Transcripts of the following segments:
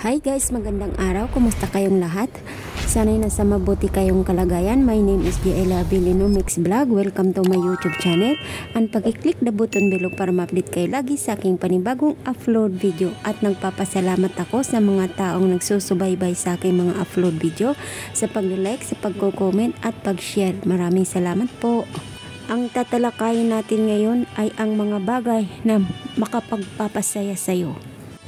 Hi guys, magandang araw. Kumusta kayong lahat? Sana'y nasa mabuti kayong kalagayan. My name is Giela Abilino Mix Vlog. Welcome to my YouTube channel. And pag-i-click the button below para ma-update kayo lagi sa aking panibagong upload video. At nagpapasalamat ako sa mga taong nagsusubaybay sa aking mga upload video, sa pag-like, sa pag-comment at pag-share. Maraming salamat po. Ang tatalakayin natin ngayon ay ang mga bagay na makapagpapasaya sa'yo.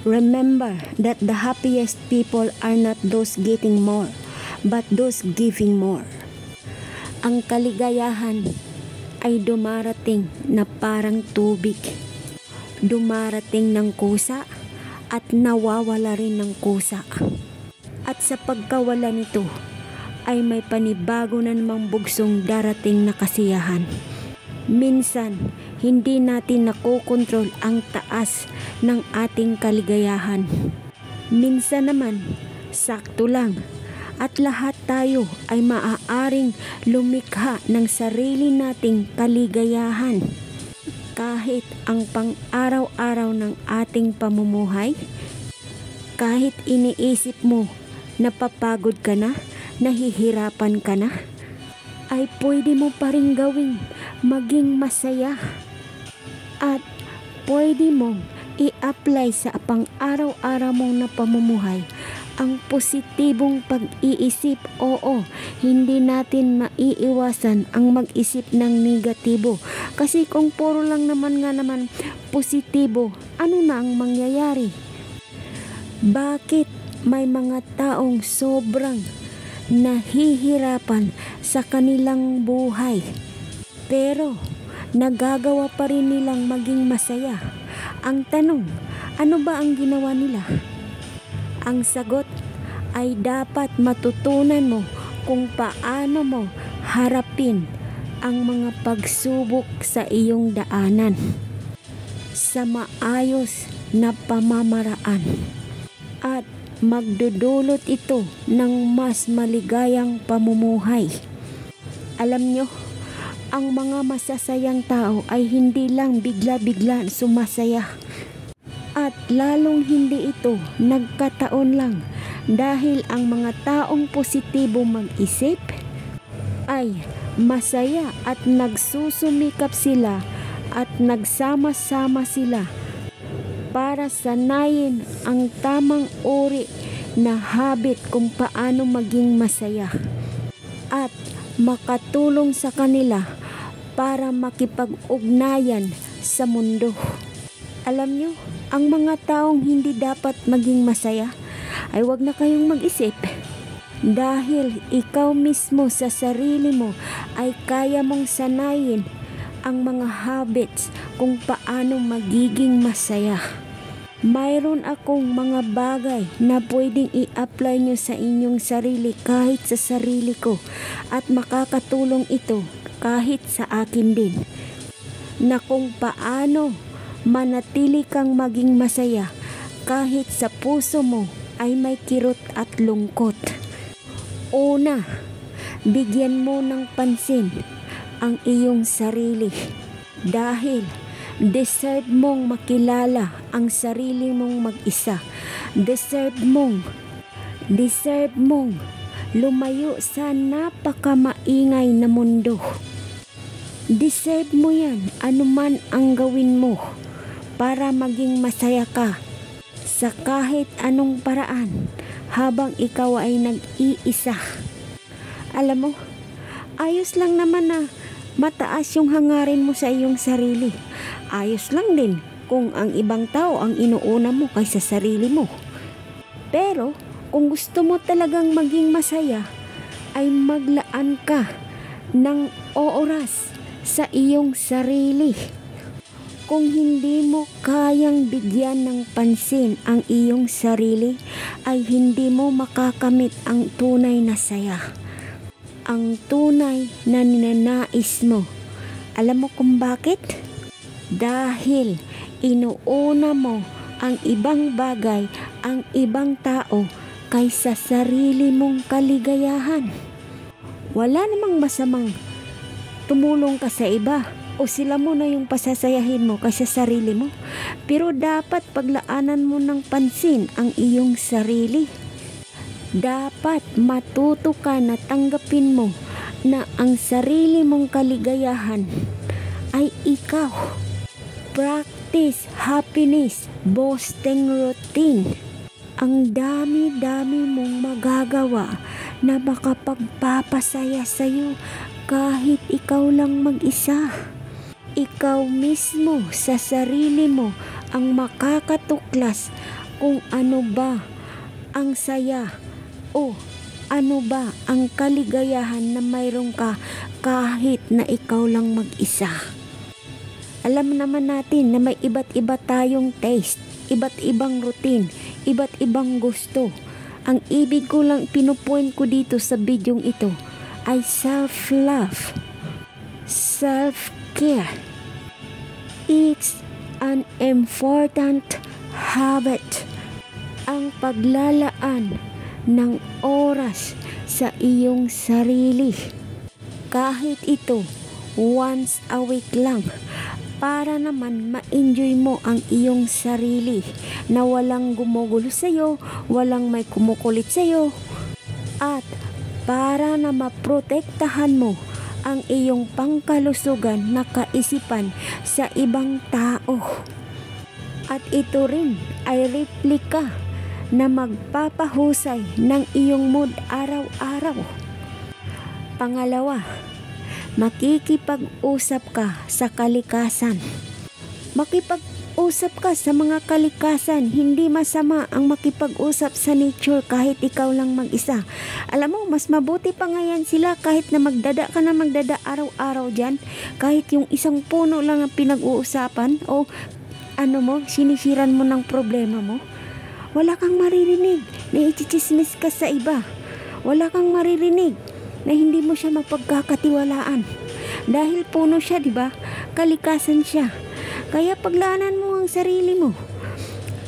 Remember that the happiest people are not those getting more, but those giving more. Ang kaligayahan ay dumarating na parang tubig. Dumarating ng kusa at nawawala rin ng kusa. At sa pagkawala nito ay may panibago na namang bugsong darating na kasiyahan. Minsan, hindi natin nakokontrol ang taas ng ating kaligayahan. Minsan naman, sakto lang. At lahat tayo ay maaaring lumikha ng sarili nating kaligayahan. Kahit ang pang-araw-araw ng ating pamumuhay, kahit iniisip mo napapagod ka na, nahihirapan ka na, ay pwede mo pa rin gawing maging masaya. At pwede mong i-apply sa pang-araw-araw mong na pamumuhay ang positibong pag-iisip. Oo, hindi natin maiiwasan ang mag-isip ng negatibo. Kasi kung puro lang naman positibo, ano na ang mangyayari? Bakit may mga taong sobrang nahihirapan sa kanilang buhay, pero nagagawa pa rin nilang maging masaya? Ang tanong, ano ba ang ginawa nila? Ang sagot ay dapat matutunan mo kung paano mo harapin ang mga pagsubok sa iyong daanan sa maayos na pamamaraan. At magdudulot ito ng mas maligayang pamumuhay. Alam nyo, ang mga masasayang tao ay hindi lang bigla-bigla sumasaya. At lalong hindi ito nagkataon lang dahil ang mga taong positibo mag-isip ay masaya at nagsusumikap sila at nagsama-sama sila para sanayin ang tamang uri na habit kung paano maging masaya at makatulong sa kanila para makipag-ugnayan sa mundo. Alam nyo, ang mga taong hindi dapat maging masaya ay wag na kayong mag-isip, dahil ikaw mismo sa sarili mo ay kaya mong sanayin ang mga habits kung paano magiging masaya. Mayroon akong mga bagay na pwedeng i-apply nyo sa inyong sarili kahit sa sarili ko, at makakatulong ito kahit sa akin din, na kung paano manatili kang maging masaya kahit sa puso mo ay may kirot at lungkot. Una, bigyan mo ng pansin ang iyong sarili, dahil deserve mong makilala ang sarili mong mag-isa. Deserve mong lumayo sa napakamaingay na mundo. Deserve mo yan, anuman ang gawin mo para maging masaya ka sa kahit anong paraan habang ikaw ay nag-iisa. Alam mo, ayos lang naman na mataas yung hangarin mo sa iyong sarili. Ayos lang din kung ang ibang tao ang inuuna mo kaysa sarili mo. Pero kung gusto mo talagang maging masaya, ay maglaan ka ng oras sa iyong sarili. Kung hindi mo kayang bigyan ng pansin ang iyong sarili, ay hindi mo makakamit ang tunay na saya, ang tunay na ninanais mo. Alam mo kung bakit? Dahil inuuna mo ang ibang bagay, ang ibang tao kaysa sarili mong kaligayahan. Wala namang masamang tumulong ka sa iba o sila mo na yung pasasayahin mo kaysa sarili mo. Pero dapat paglaanan mo ng pansin ang iyong sarili. Dapat matuto ka na tanggapin mo na ang sarili mong kaligayahan ay ikaw. Practice happiness boosting routine. Ang dami-dami mong magagawa na makapagpapasaya sa'yo kahit ikaw lang mag-isa. Ikaw mismo sa sarili mo ang makakatuklas kung ano ba ang saya o ano ba ang kaligayahan na mayroon ka kahit na ikaw lang mag-isa. Alam naman natin na may iba't iba tayong taste, iba't ibang routine, iba't ibang gusto. Ang ibig ko lang pinupoint ko dito sa bidyong ito ay self-love, self-care. It's an important habit. Ang paglalaan ng oras sa iyong sarili. Kahit ito once a week lang, para naman ma-enjoy mo ang iyong sarili na walang gumugulo sa'yo, walang may kumukulit sa'yo, at para na maprotektahan mo ang iyong pangkalusugan na kaisipan sa ibang tao. At ito rin ay replika na magpapahusay ng iyong mood araw-araw. Pangalawa, makikipag-usap ka sa kalikasan. Makipag-usap ka sa mga kalikasan. Hindi masama ang makipag-usap sa nature kahit ikaw lang mag-isa. Alam mo, mas mabuti pa nga yan sila kahit na magdada ka na magdada araw-araw dyan. Kahit yung isang puno lang ang pinag-uusapan o sinisiran mo ng problema mo. Wala kang maririnig na ichichismis ka sa iba. Wala kang maririnig na hindi mo siya mapagkakatiwalaan. Dahil puno siya, di ba? Kalikasan siya. Kaya paglaanan mo ang sarili mo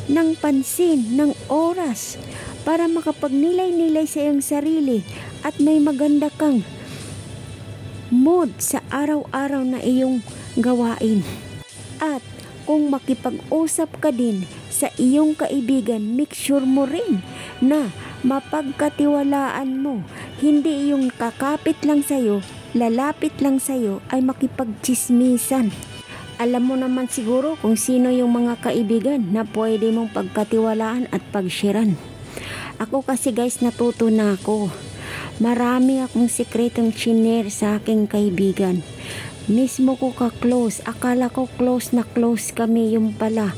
ng pansin, ng oras para makapagnilay-nilay sa iyong sarili at may maganda kang mood sa araw-araw na iyong gawain. At kung makipag-usap ka din sa iyong kaibigan, make sure mo rin na mapagkatiwalaan mo. Hindi yung kakapit lang sa'yo, lalapit lang sa'yo ay makipagchismisan. Alam mo naman siguro kung sino yung mga kaibigan na pwede mong pagkatiwalaan at pagsharean. Ako kasi guys, natuto na ako. Marami akong sikretong shinare sa aking kaibigan. Mismo ko ka-close. Akala ko close na close kami, yung pala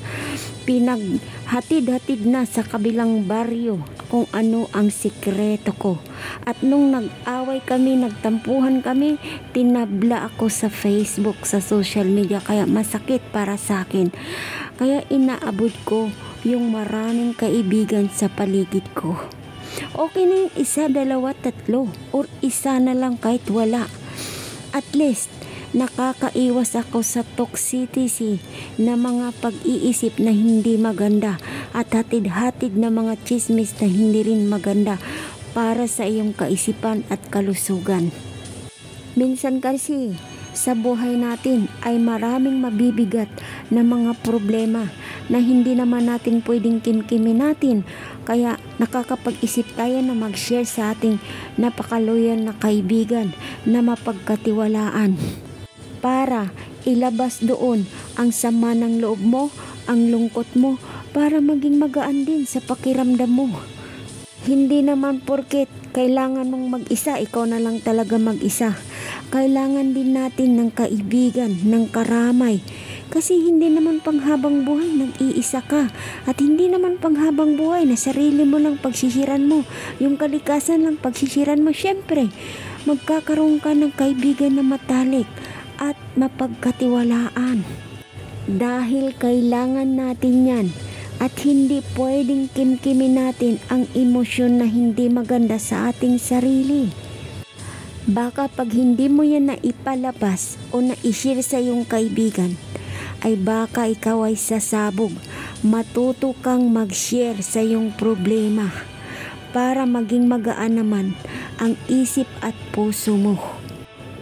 pinaghatid-hatid na sa kabilang baryo kung ano ang sikreto ko. At nung nag-away kami, nagtampuhan kami, tinabla ako sa Facebook, sa social media, kaya masakit para sa akin. Kaya inaabot ko yung maraming kaibigan sa paligid ko. Okay na yung isa, dalawa, tatlo, or isa na lang kahit wala. At least nakakaiwas ako sa toxicity na mga pag-iisip na hindi maganda at hatid-hatid na mga chismis na hindi rin maganda para sa iyong kaisipan at kalusugan. Minsan kasi sa buhay natin ay maraming mabibigat na mga problema na hindi naman natin pwedeng kimkimin natin. Kaya nakakapag-isip tayo na mag-share sa ating napakaloyal na kaibigan na mapagkatiwalaan para ilabas doon ang sama ng loob mo, ang lungkot mo, para maging magaan din sa pakiramdam mo. Hindi naman porket kailangan mong mag-isa, ikaw na lang talaga mag-isa. Kailangan din natin ng kaibigan, ng karamay. Kasi hindi naman panghabang buhay nag-iisa ka. At hindi naman panghabang buhay na sarili mo lang pagsisiran mo. Yung kalikasan lang pagsisiran mo. Siyempre, magkakaroon ka ng kaibigan na matalik at mapagkatiwalaan. Dahil kailangan natin yan. At hindi pwedeng kimkimin natin ang emosyon na hindi maganda sa ating sarili. Baka pag hindi mo yan na ipalabas o na i-share sa iyong kaibigan, ay baka ikaw ay sasabog. Matuto kang mag-share sa iyong problema para maging magaan naman ang isip at puso mo.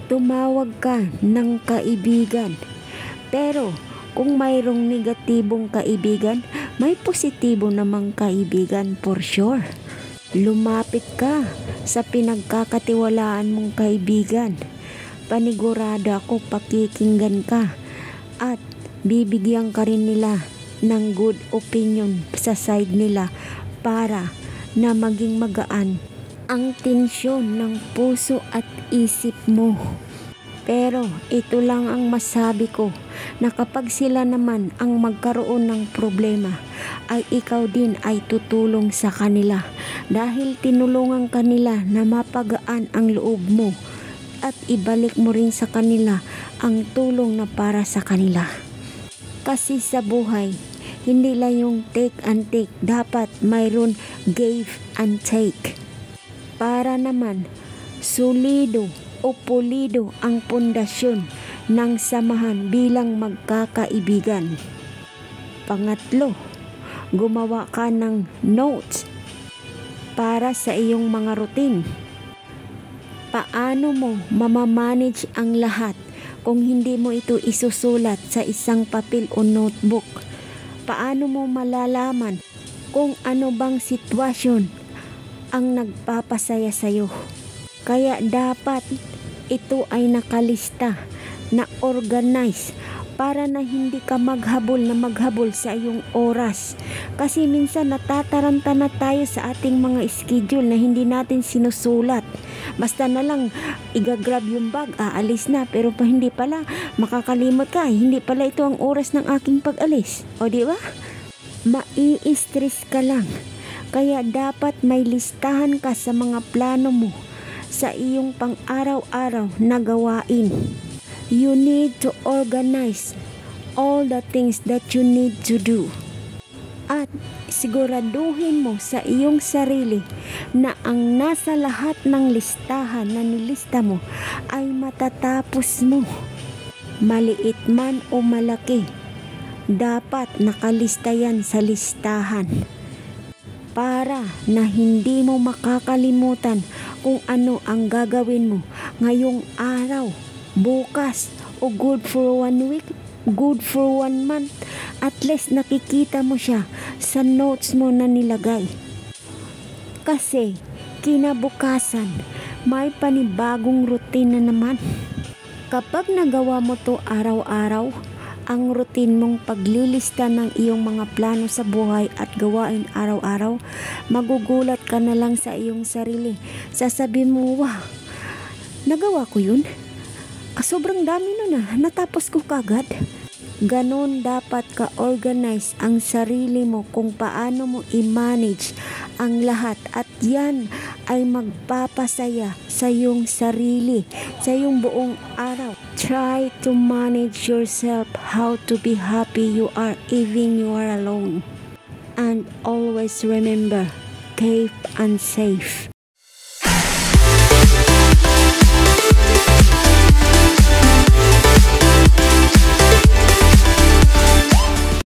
tumawag ka ng kaibigan. Pero kung mayroong negatibong kaibigan, may positibo namang kaibigan for sure. Lumapit ka sa pinagkakatiwalaan mong kaibigan. Panigurado ako pakikinggan ka at bibigyan ka rin nila ng good opinion sa side nila para na maging magaan ang tensyon ng puso at isip mo. Pero ito lang ang masabi ko, na kapag sila naman ang magkaroon ng problema, ay ikaw din ay tutulong sa kanila dahil tinulungan kanila na mapagaan ang loob mo at ibalik mo rin sa kanila ang tulong na para sa kanila. Kasi sa buhay, hindi lang yung take and take, dapat mayroon give and take. Para naman solido o pulido ang pundasyon ng samahan bilang magkakaibigan. Pangatlo, gumawa ka ng notes para sa iyong mga routine. Paano mo mamamanage ang lahat kung hindi mo ito isusulat sa isang papel o notebook? Paano mo malalaman kung ano bang sitwasyon ang nagpapasaya sa'yo? Kaya dapat ito ay nakalista, na organize para na hindi ka maghabol sa iyong oras. Kasi minsan natataranta na tayo sa ating mga schedule na hindi natin sinusulat. Basta na lang igagrab yung bag, aalis na, pero pa hindi pala, makakalimot ka, hindi pala ito ang oras ng aking pag-alis. O di ba? Mai-stress ka lang. Kaya dapat may listahan ka sa mga plano mo sa iyong pang-araw-araw na gawain. You need to organize all the things that you need to do. At siguraduhin mo sa iyong sarili na ang nasa lahat ng listahan na nilista mo ay matatapos mo. Maliit man o malaki, dapat nakalista yan sa listahan para na hindi mo makakalimutan kung ano ang gagawin mo ngayong araw, bukas, o good for 1 week, good for 1 month. At least nakikita mo siya sa notes mo na nilagay. Kasi kinabukasan, may panibagong routine na naman. Kapag nagawa mo to araw-araw, ang routine mong paglilista ng iyong mga plano sa buhay at gawain araw-araw, magugulat ka na lang sa iyong sarili. Sasabihin mo, wow, nagawa ko yun? Sobrang dami nun natapos ko kagad. Ganon dapat ka-organize ang sarili mo kung paano mo i-manage ang lahat, at yan ay magpapasaya sa iyong sarili, sa iyong buong araw. Try to manage yourself how to be happy you are even you are alone. And always remember, keep and safe.